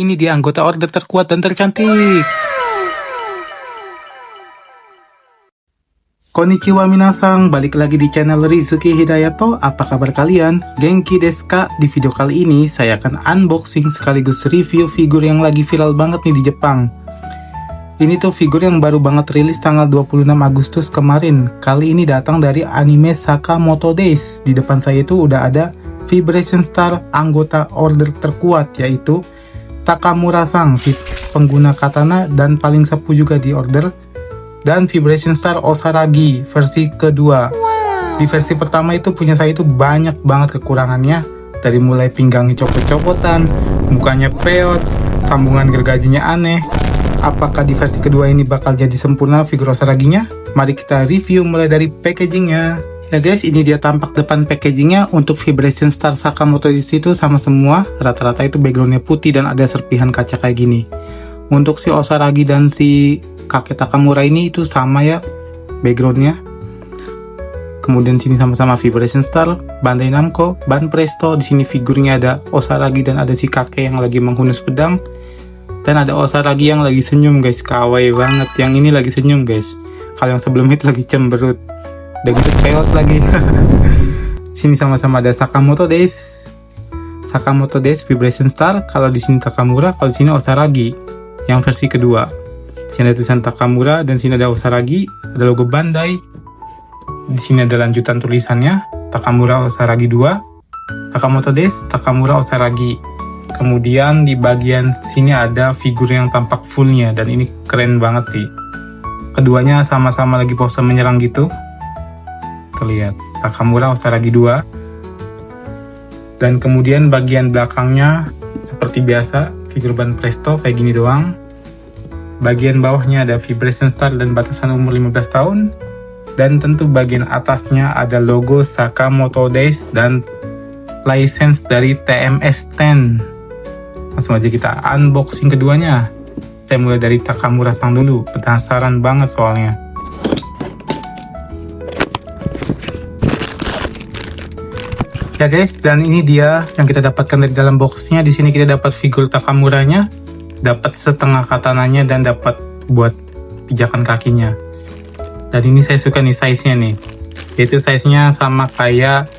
Ini dia anggota order terkuat dan tercantik. Konnichiwa minasang, balik lagi di channel Rizuki Hidayato. Apa kabar kalian? Genki desu ka? Di video kali ini saya akan unboxing sekaligus review figur yang lagi viral banget nih di Jepang. Ini tuh figur yang baru banget rilis tanggal 26 Agustus kemarin. Kali ini datang dari anime Sakamoto Days. Di depan saya itu udah ada Vibration Star anggota order terkuat, yaitu Takamura-sang, pengguna katana dan paling sepuh juga di order, dan Vibration Star Osaragi versi kedua. Di versi pertama itu punya saya itu banyak banget kekurangannya, dari mulai pinggangnya copot-copotan, mukanya peot, sambungan gergajinya aneh. Apakah di versi kedua ini bakal jadi sempurna figur Osaraginya? Mari kita review mulai dari packagingnya. Ya guys, ini dia tampak depan packagingnya. Untuk Vibration Star Sakamoto di situ sama semua, rata-rata itu backgroundnya putih dan ada serpihan kaca kayak gini. Untuk si Osaragi dan si kakek Takamura ini itu sama ya backgroundnya. Kemudian sini sama-sama Vibration Star, Bandai Namco, Ban Presto. Di sini figurnya ada Osaragi dan ada si kakek yang lagi menghunus pedang. Dan ada Osaragi yang lagi senyum guys, kawaii banget. Yang ini lagi senyum guys. Kalau yang sebelum itu lagi cemberut. Udah gitu peot lagi. Sini sama-sama ada Sakamoto Days. Sakamoto Days Vibration Star. Kalau di sini Takamura, kalau di sini Osaragi. Yang versi kedua. Sini ada tulisan Takamura dan sini ada Osaragi. Ada logo Bandai. Di sini ada lanjutan tulisannya Takamura Osaragi 2. Sakamoto Days, Takamura Osaragi. Kemudian di bagian sini ada figur yang tampak fullnya, dan ini keren banget sih. Keduanya sama-sama lagi pose menyerang gitu. Terlihat Takamura Osaragi 2. Dan kemudian bagian belakangnya seperti biasa figur Ban Presto kayak gini doang. Bagian bawahnya ada Vibration Star dan batasan umur 15 tahun. Dan tentu bagian atasnya ada logo Sakamoto Days dan license dari TMS-10. Langsung aja kita unboxing keduanya. Saya mulai dari Takamura-sang dulu, penasaran banget soalnya. Ya guys, dan ini dia yang kita dapatkan dari dalam boxnya. Di sini kita dapat figur Takamuranya, dapat setengah katananya, dan dapat buat pijakan kakinya. Dan ini saya suka nih size-nya nih. Yaitu size-nya sama kayak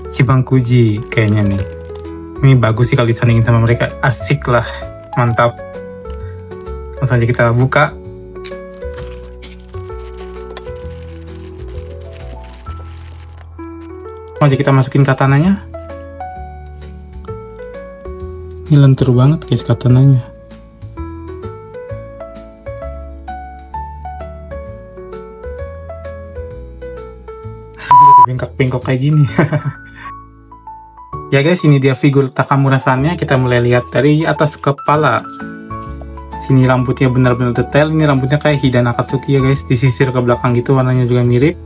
Shibankuji kayaknya nih. Ini bagus sih kalau disandingin sama mereka, asik lah, mantap. Langsung aja kita buka. Langsung aja kita masukin katananya. Ini lentur banget guys katananya. Bengkok-bengkok kayak gini. Ya guys, ini dia figur Takamura-sannya. Kita mulai lihat dari atas kepala. Sini rambutnya benar-benar detail. Ini rambutnya kayak Hida Akatsuki ya guys. Disisir ke belakang gitu, warnanya juga mirip.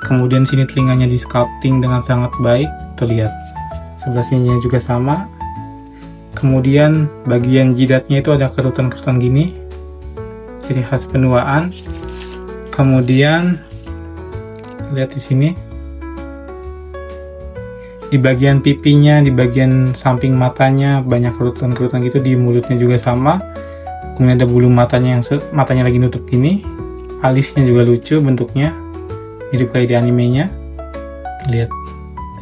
Kemudian sini telinganya di sculpting dengan sangat baik. Terlihat. Sebelah sininya juga sama. Kemudian bagian jidatnya itu ada kerutan-kerutan gini. Ciri khas penuaan. Kemudian lihat di sini. Di bagian pipinya, di bagian samping matanya banyak kerutan-kerutan gitu, di mulutnya juga sama. Kemudian ada bulu matanya yang matanya lagi nutup gini. Alisnya juga lucu bentuknya, mirip kayak di animenya. Lihat,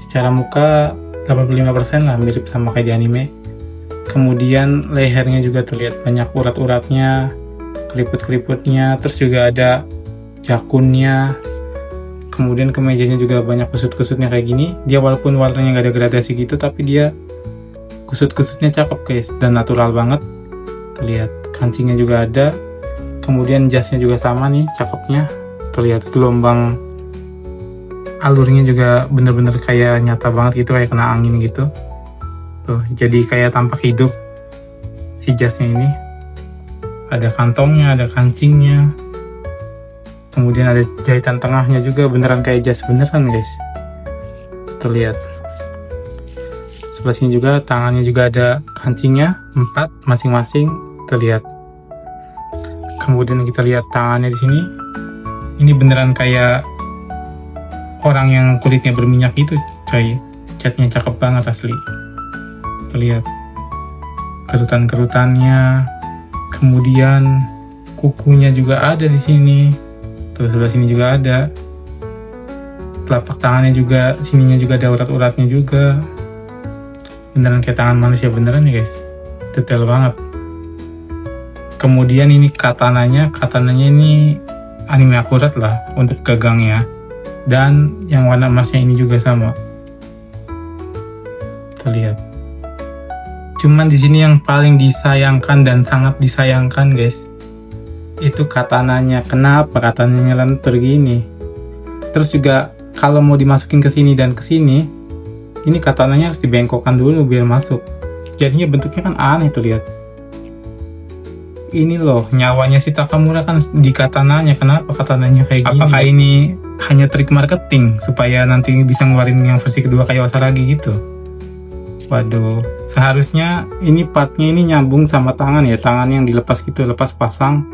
secara muka 85% lah mirip sama kayak di anime. Kemudian lehernya juga terlihat banyak urat-uratnya, keriput-keriputnya, terus juga ada jakunnya. Kemudian kemejanya juga banyak kusut-kusutnya kayak gini. Dia walaupun warnanya nggak ada gradasi gitu, tapi dia kusut-kusutnya cakep guys, dan natural banget. Terlihat kancingnya juga ada. Kemudian jasnya juga sama nih, cakepnya. Terlihat gelombang alurnya juga bener-bener kayak nyata banget gitu, kayak kena angin gitu. Tuh, jadi kayak tampak hidup si jasnya ini. Ada kantongnya, ada kancingnya. Kemudian ada jahitan tengahnya juga, beneran kayak jas beneran guys. Terlihat. Sebelah sini juga tangannya juga ada kancingnya 4 masing-masing, terlihat. Kemudian kita lihat tangannya di sini. Ini beneran kayak orang yang kulitnya berminyak gitu, coy. Catnya cakep banget asli. Terlihat. kerutan-kerutannya. Kemudian kukunya juga ada di sini. Terus sebelah sini juga ada. Telapak tangannya juga, sininya juga ada urat-uratnya juga. Beneran kayak tangan manusia beneran ya guys. Detail banget. Kemudian ini katananya ini anime akurat lah untuk gagangnya. Dan yang warna emasnya ini juga sama. Terlihat. Cuman di sini yang paling disayangkan dan sangat disayangkan guys, itu katananya. Kenapa katananya lentur gini? Terus juga kalau mau dimasukin ke sini dan ke sini, ini katananya harus dibengkokkan dulu biar masuk. Jadinya bentuknya kan aneh tuh, lihat. Ini loh nyawanya si Takamura kan di katananya. Kenapa katananya kayak gini? Apakah ini hanya trik marketing supaya nanti bisa ngeluarin yang versi kedua kayak Wasaragi gitu? Waduh, seharusnya ini partnya ini nyambung sama tangan ya, tangan yang dilepas gitu, lepas pasang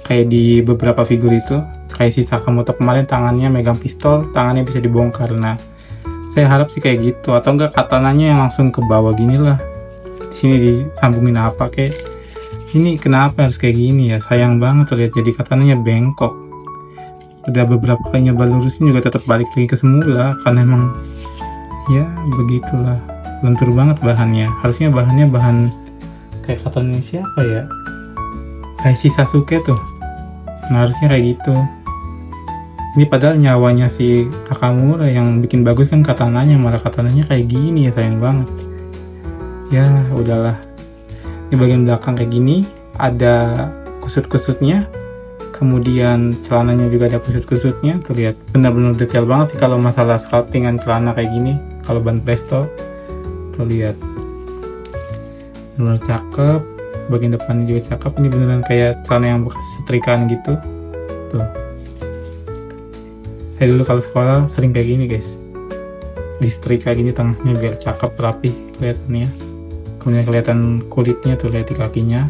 kayak di beberapa figur itu. Kayak si Sakamoto kemarin tangannya megang pistol, tangannya bisa dibongkar. Nah, saya harap sih kayak gitu, atau enggak katananya yang langsung ke bawah gini lah. Di sini disambungin apa kayak ini, kenapa harus kayak gini ya? Sayang banget tuh lihat, jadi katananya bengkok. Udah beberapa kali nyoba lurusin juga tetap balik lagi ke semula karena emang ya begitulah. Lentur banget bahannya. Harusnya bahannya bahan kayak katanya siapa ya? Kayak si Sasuke tuh. Nah, harusnya kayak gitu. Ini padahal nyawanya si Takamura yang bikin bagus kan katananya, malah katananya kayak gini ya, sayang banget. Ya, udahlah. Di bagian belakang kayak gini, ada kusut-kusutnya. Kemudian celananya juga ada kusut-kusutnya. Tuh lihat, benar-benar detail banget sih kalau masalah sculptingan celana kayak gini. Kalau ban presto, tuh lihat. Benar cakep. Bagian depannya juga cakep. Ini beneran kayak celana yang bekas setrikaan gitu. Tuh. Saya dulu kalau sekolah sering kayak gini guys. Di setrika gini tengahnya biar cakep, rapi kelihatannya. Kemudian kelihatan kulitnya tuh, lihat di kakinya.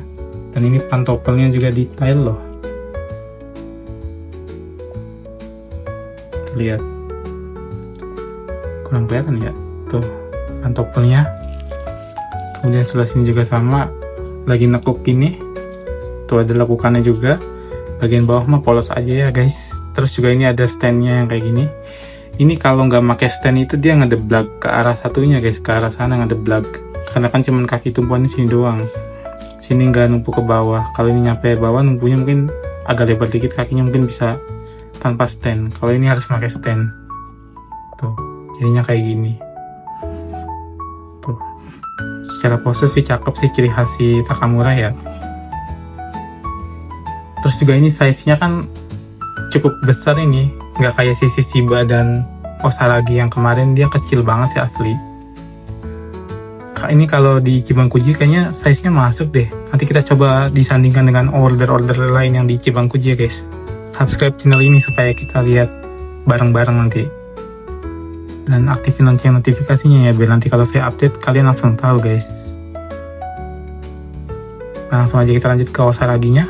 Dan ini pantopelnya juga detail loh. Tuh, lihat. Kurang kelihatan ya. Tuh, pantopelnya. Kemudian sebelah sini juga sama. Lagi nekuk gini. Tuh ada lekukannya juga. Bagian bawah mah polos aja ya guys. Terus juga ini ada standnya yang kayak gini. Ini kalau nggak pakai stand itu dia ngedeblak ke arah satunya guys, ke arah sana ngedeblak. Karena kan cuman kaki tumpuannya sini doang. Sini nggak numpuk ke bawah. Kalau ini nyampe bawah numpunya mungkin agak lebar dikit, kakinya mungkin bisa tanpa stand. Kalau ini harus pakai stand. Tuh, jadinya kayak gini. Tuh. Secara pose sih cakep sih, ciri khas si Takamura ya. Terus juga ini size-nya kan cukup besar ini, nggak kayak si Shiba dan Osaragi yang kemarin, dia kecil banget sih asli. Ini kalau di Chibankuji kayaknya size-nya masuk deh. Nanti kita coba disandingkan dengan order-order lain yang di Chibankuji ya guys. Subscribe channel ini supaya kita lihat bareng-bareng nanti. Dan aktifin lonceng notifikasinya ya, biar nanti kalau saya update kalian langsung tahu guys. Nah, langsung aja kita lanjut ke Osaraginya.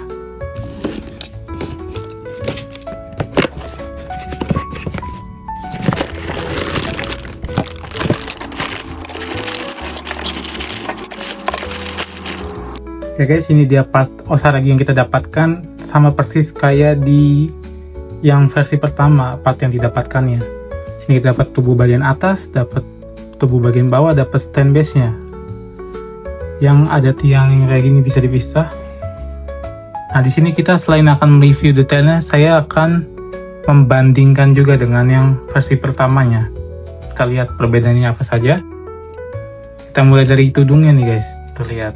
Ya guys, ini dia part Osaragi yang kita dapatkan, sama persis kayak di yang versi pertama, part yang didapatkannya. Sini kita dapat tubuh bagian atas, dapat tubuh bagian bawah, dapat stand base-nya. Yang ada tiang yang kayak gini bisa dipisah. Nah, di sini kita selain akan mereview detailnya, saya akan membandingkan juga dengan yang versi pertamanya. Kita lihat perbedaannya apa saja. Kita mulai dari tudungnya nih guys, terlihat.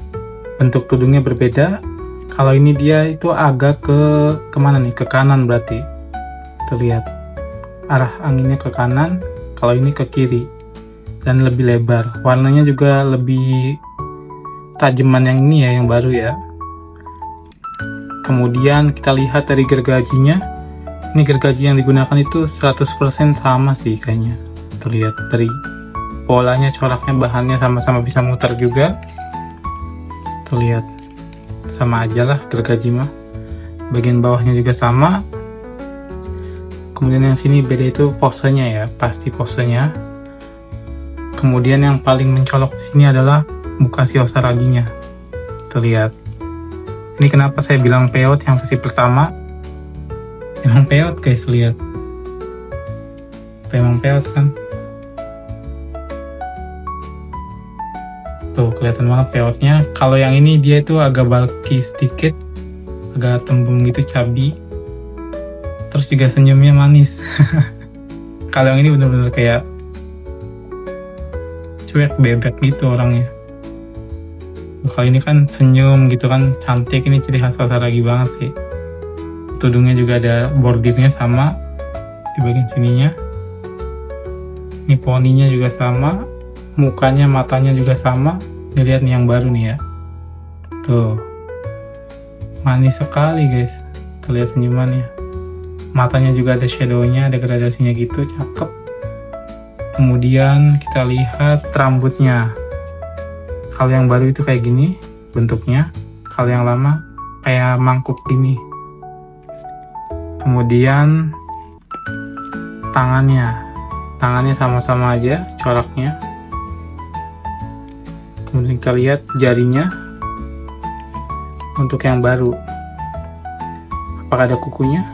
Bentuk tudungnya berbeda. Kalau ini dia itu agak ke kemana nih? Ke kanan berarti. Terlihat arah anginnya ke kanan. Kalau ini ke kiri dan lebih lebar. Warnanya juga lebih tajaman yang ini ya, yang baru ya. Kemudian kita lihat dari gergajinya. Ini gergaji yang digunakan itu 100% sama sih kayaknya. Terlihat dari polanya, coraknya, bahannya sama-sama bisa muter juga. Terlihat sama aja lah gergaji mah. Bagian bawahnya juga sama. Kemudian yang sini beda itu posenya ya, pasti posenya. Kemudian yang paling mencolok di sini adalah muka si Osaraginya. Terlihat. Ini kenapa saya bilang peot yang versi pertama? Emang peot guys, lihat. Emang peot kan? Tuh kelihatan banget peotnya. Kalau yang ini dia tuh agak bulky sedikit, agak tembem gitu, cabi. Terus juga senyumnya manis. Kalau yang ini bener-bener kayak cuek bebek gitu orangnya. Kalau ini kan senyum gitu kan, cantik. Ini ciri khas Osaragi banget sih. Tudungnya juga ada bordirnya sama di bagian sininya. Ini poninya juga sama, mukanya, matanya juga sama. Dilihat nih yang baru nih ya. Tuh, manis sekali guys. Terlihat senyumannya. Matanya juga ada shadownya, ada gradasinya gitu, cakep. Kemudian kita lihat rambutnya. Kalau yang baru itu kayak gini bentuknya, kalau yang lama kayak mangkuk gini. Kemudian tangannya sama-sama aja coraknya. Kemudian kita lihat jarinya untuk yang baru. Apakah ada kukunya?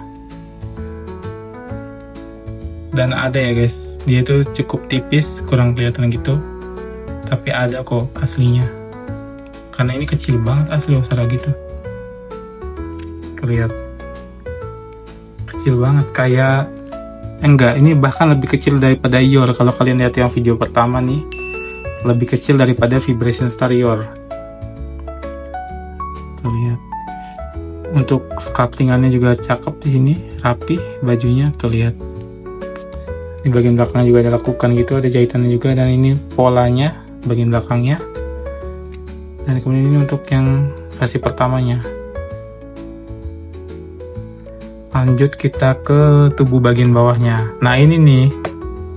Dan ada ya guys, dia tuh cukup tipis, kurang kelihatan gitu. Tapi ada kok aslinya. Karena ini kecil banget asli Osaragi tuh. Terlihat. Kecil banget, kayak enggak, ini bahkan lebih kecil daripada Yor. Kalau kalian lihat yang video pertama nih, lebih kecil daripada Vibration Star Yor. Terlihat. Untuk sculptingannya juga cakep di sini, rapi, bajunya terlihat. Di bagian belakangnya juga ada lekukan gitu, ada jahitannya juga, dan ini polanya bagian belakangnya. Dan kemudian ini untuk yang versi pertamanya. Lanjut kita ke tubuh bagian bawahnya. Nah ini nih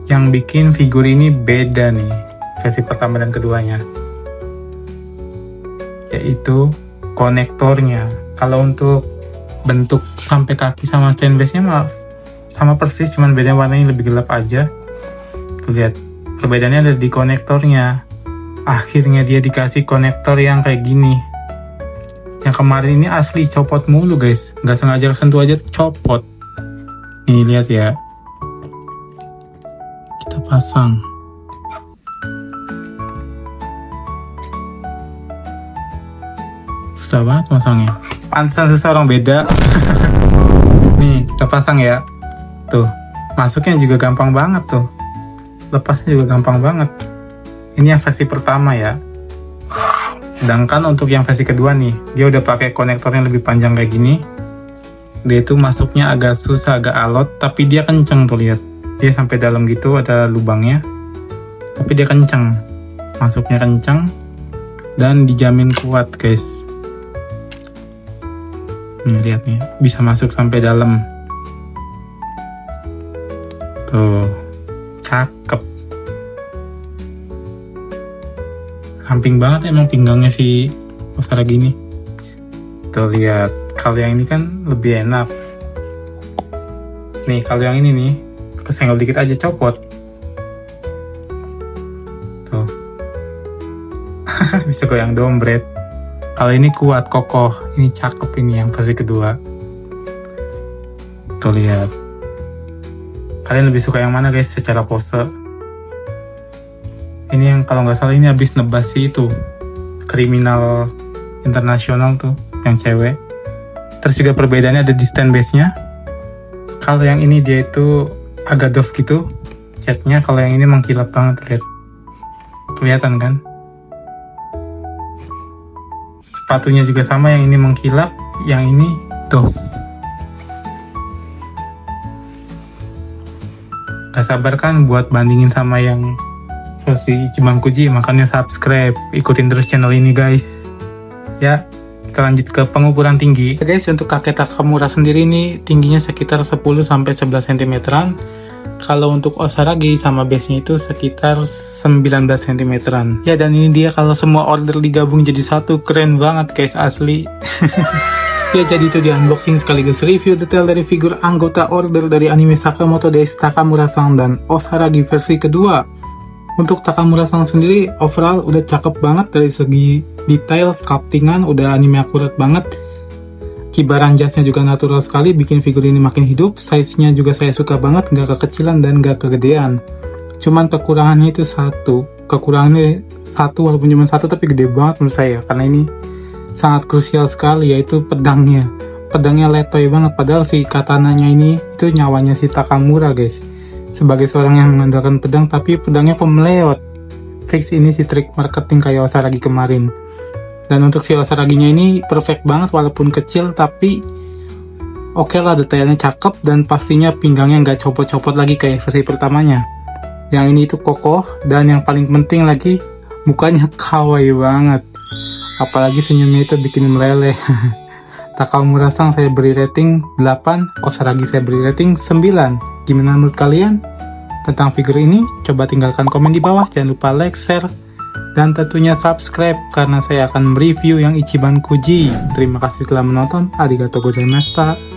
yang bikin figur ini beda nih, versi pertama dan keduanya, yaitu konektornya. Kalau untuk bentuk sampai kaki sama stand base-nya mah sama persis, cuman beda warnanya lebih gelap aja. Tuh lihat, perbedaannya ada di konektornya. Akhirnya dia dikasih konektor yang kayak gini. Yang kemarin ini asli copot mulu guys, nggak sengaja kesentuh aja copot. Nih lihat ya, kita pasang. Susah banget masangnya, pantesan susah, orang beda. Nih kita pasang ya, tuh masuknya juga gampang banget tuh, lepasnya juga gampang banget. Ini yang versi pertama ya. Sedangkan untuk yang versi kedua nih, dia udah pakai konektornya lebih panjang kayak gini. Dia itu masuknya agak susah, agak alot, tapi dia kenceng tuh lihat. Dia sampai dalam gitu, ada lubangnya. Tapi dia kenceng. Masuknya kenceng dan dijamin kuat, guys. Nih lihat nih, bisa masuk sampai dalam. Tuh, cakep. Ramping banget emang pinggangnya si Osaragi ini. Tuh lihat, kalau yang ini kan lebih enak. Nih kalau yang ini nih, kesenggol dikit aja copot. Tuh. Bisa goyang dompet. Kalau ini kuat, kokoh. Ini cakep ini yang versi kedua. Tuh lihat. Kalian lebih suka yang mana guys secara pose? Ini yang kalau nggak salah ini habis nebas sih itu kriminal internasional tuh, yang cewek. Terus juga perbedaannya ada di stand base-nya. Kalau yang ini dia itu agak doff gitu catnya, kalau yang ini mengkilap banget, lihat. Kelihatan kan? Sepatunya juga sama, yang ini mengkilap, yang ini doff. Gak sabar kan buat bandingin sama yang versi Ichiban Kuji, makanya subscribe, ikutin terus channel ini guys. Ya, kita lanjut ke pengukuran tinggi. Guys, untuk kakek Takamura sendiri nih tingginya sekitar 10-11 cm-an. Kalau untuk Osaragi sama base-nya itu sekitar 19 cm-an. Ya, dan ini dia kalau semua order digabung jadi satu, keren banget guys, asli. Ya, jadi itu di unboxing sekaligus review detail dari figur anggota order dari anime Sakamoto Days Takamura-san dan Osaragi versi kedua. Untuk Takamura-san sendiri overall udah cakep banget dari segi detail, sculptingan, udah anime akurat banget. Kibaran jasnya juga natural sekali, bikin figur ini makin hidup. Size-nya juga saya suka banget, nggak kekecilan dan nggak kegedean. Cuman kekurangannya itu satu. Kekurangannya satu, walaupun cuma satu tapi gede banget menurut saya. Karena ini sangat krusial sekali, yaitu pedangnya. Pedangnya letoy banget, padahal si katananya ini itu nyawanya si Takamura guys. Sebagai seorang yang mengandalkan pedang, tapi pedangnya pemeleot. Fix ini si trik marketing kayak Osaragi kemarin. Dan untuk si Osaraginya ini perfect banget, walaupun kecil, tapi oke lah, detailnya cakep, dan pastinya pinggangnya nggak copot-copot lagi kayak versi pertamanya. Yang ini itu kokoh, dan yang paling penting lagi, mukanya kawaii banget. Apalagi senyumnya itu bikin meleleh. Takamura-san saya beri rating 8, Osaragi saya beri rating 9. Gimana menurut kalian tentang figur ini? Coba tinggalkan komen di bawah, jangan lupa like, share, dan tentunya subscribe karena saya akan mereview yang Ichiban Kuji. Terima kasih telah menonton, arigatou gozaimashita.